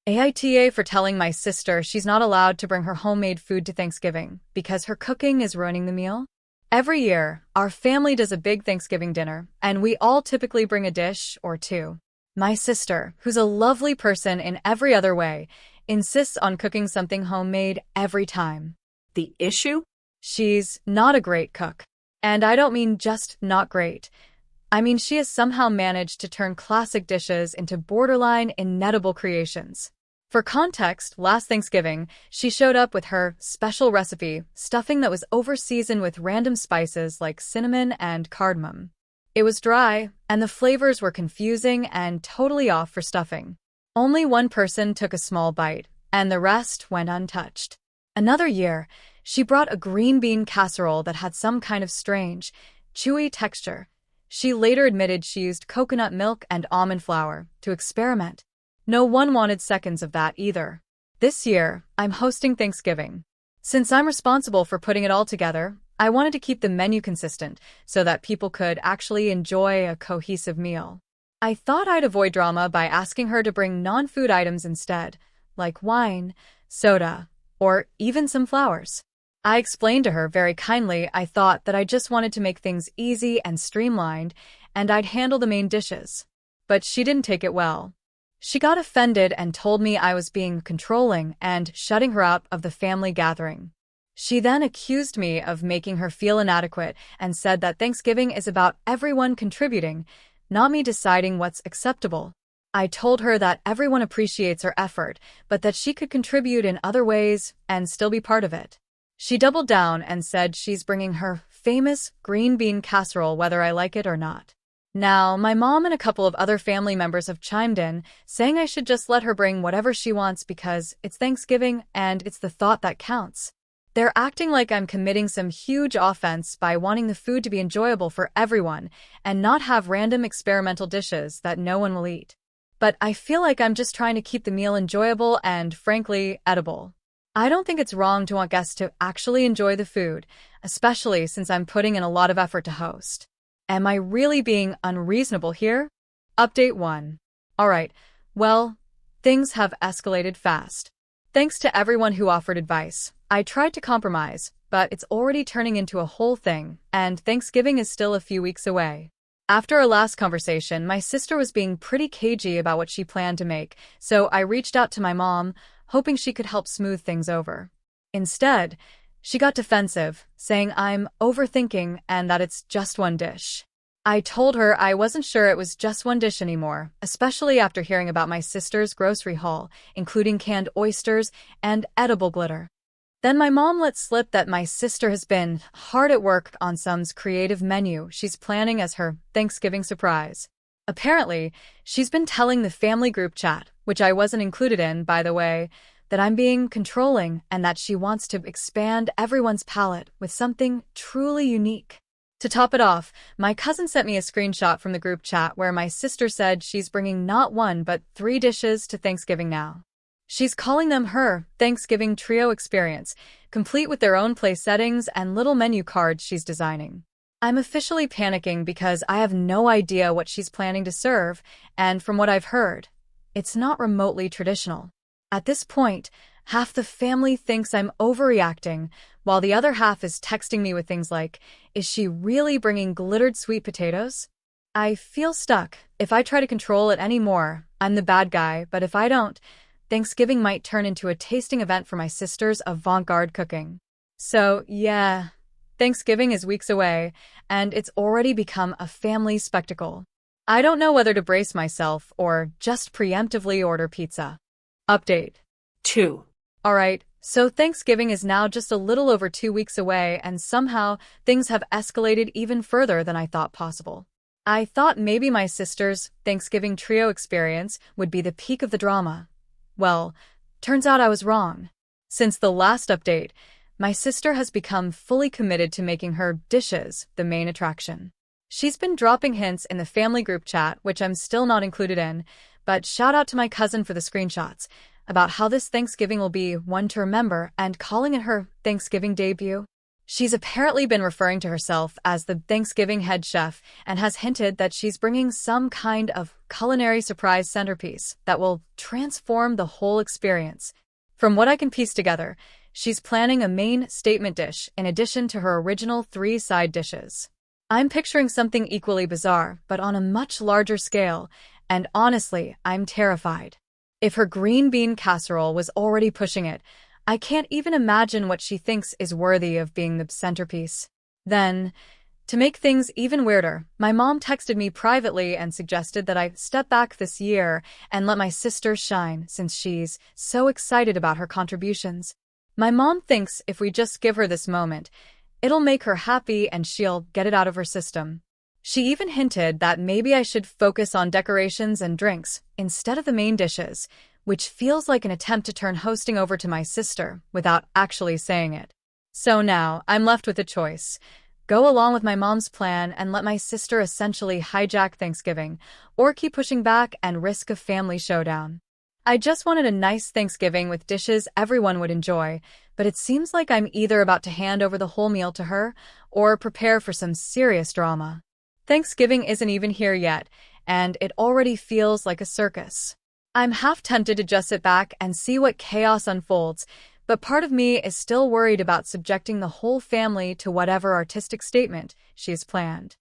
AITA for telling my sister she's not allowed to bring her homemade food to Thanksgiving because her cooking is ruining the meal. Every year, our family does a big Thanksgiving dinner, and we all typically bring a dish or two. My sister, who's a lovely person in every other way, insists on cooking something homemade every time. The issue? She's not a great cook. And I don't mean just not great. I mean she has somehow managed to turn classic dishes into borderline inedible creations. For context, last Thanksgiving, she showed up with her special recipe, stuffing that was over-seasoned with random spices like cinnamon and cardamom. It was dry, and the flavors were confusing and totally off for stuffing. Only one person took a small bite, and the rest went untouched. Another year, she brought a green bean casserole that had some kind of strange, chewy texture. She later admitted she used coconut milk and almond flour to experiment. No one wanted seconds of that either. This year, I'm hosting Thanksgiving. Since I'm responsible for putting it all together, I wanted to keep the menu consistent so that people could actually enjoy a cohesive meal. I thought I'd avoid drama by asking her to bring non-food items instead, like wine, soda, or even some flowers. I explained to her very kindly I thought that I just wanted to make things easy and streamlined, and I'd handle the main dishes. But she didn't take it well. She got offended and told me I was being controlling and shutting her out of the family gathering. She then accused me of making her feel inadequate and said that Thanksgiving is about everyone contributing, not me deciding what's acceptable. I told her that everyone appreciates her effort, but that she could contribute in other ways and still be part of it. She doubled down and said she's bringing her famous green bean casserole whether I like it or not. Now, my mom and a couple of other family members have chimed in, saying I should just let her bring whatever she wants because it's Thanksgiving and it's the thought that counts. They're acting like I'm committing some huge offense by wanting the food to be enjoyable for everyone and not have random experimental dishes that no one will eat. But I feel like I'm just trying to keep the meal enjoyable and, frankly, edible. I don't think it's wrong to want guests to actually enjoy the food, especially since I'm putting in a lot of effort to host. Am I really being unreasonable here? Update 1. Alright, well, things have escalated fast. Thanks to everyone who offered advice. I tried to compromise, but it's already turning into a whole thing, and Thanksgiving is still a few weeks away. After our last conversation, my sister was being pretty cagey about what she planned to make, so I reached out to my mom, hoping she could help smooth things over. Instead, she got defensive, saying I'm overthinking and that it's just one dish. I told her I wasn't sure it was just one dish anymore, especially after hearing about my sister's grocery haul, including canned oysters and edible glitter. Then my mom let slip that my sister has been hard at work on some creative menu she's planning as her Thanksgiving surprise. Apparently, she's been telling the family group chat, which I wasn't included in, by the way, that I'm being controlling and that she wants to expand everyone's palate with something truly unique. To top it off, my cousin sent me a screenshot from the group chat where my sister said she's bringing not one but 3 dishes to Thanksgiving now. She's calling them her Thanksgiving trio experience, complete with their own place settings and little menu cards she's designing. I'm officially panicking because I have no idea what she's planning to serve, and from what I've heard, it's not remotely traditional. At this point, half the family thinks I'm overreacting, while the other half is texting me with things like, is she really bringing glittered sweet potatoes? I feel stuck. If I try to control it any more, I'm the bad guy, but if I don't, Thanksgiving might turn into a tasting event for my sister's avant-garde cooking. So, yeah, Thanksgiving is weeks away, and it's already become a family spectacle. I don't know whether to brace myself or just preemptively order pizza. Update 2. Alright, so Thanksgiving is now just a little over 2 weeks away, and somehow things have escalated even further than I thought possible. I thought maybe my sister's Thanksgiving trio experience would be the peak of the drama. Well, turns out I was wrong. Since the last update, my sister has become fully committed to making her dishes the main attraction. She's been dropping hints in the family group chat, which I'm still not included in, but shout out to my cousin for the screenshots, about how this Thanksgiving will be one to remember and calling it her Thanksgiving debut. She's apparently been referring to herself as the Thanksgiving head chef and has hinted that she's bringing some kind of culinary surprise centerpiece that will transform the whole experience. From what I can piece together, she's planning a main statement dish in addition to her original 3 side dishes. I'm picturing something equally bizarre, but on a much larger scale, and honestly, I'm terrified. If her green bean casserole was already pushing it, I can't even imagine what she thinks is worthy of being the centerpiece. Then, to make things even weirder, my mom texted me privately and suggested that I step back this year and let my sister shine since she's so excited about her contributions. My mom thinks if we just give her this moment, it'll make her happy and she'll get it out of her system. She even hinted that maybe I should focus on decorations and drinks instead of the main dishes, which feels like an attempt to turn hosting over to my sister without actually saying it. So now, I'm left with a choice. Go along with my mom's plan and let my sister essentially hijack Thanksgiving, or keep pushing back and risk a family showdown. I just wanted a nice Thanksgiving with dishes everyone would enjoy, but it seems like I'm either about to hand over the whole meal to her, or prepare for some serious drama. Thanksgiving isn't even here yet, and it already feels like a circus. I'm half tempted to just sit back and see what chaos unfolds, but part of me is still worried about subjecting the whole family to whatever artistic statement she's planned.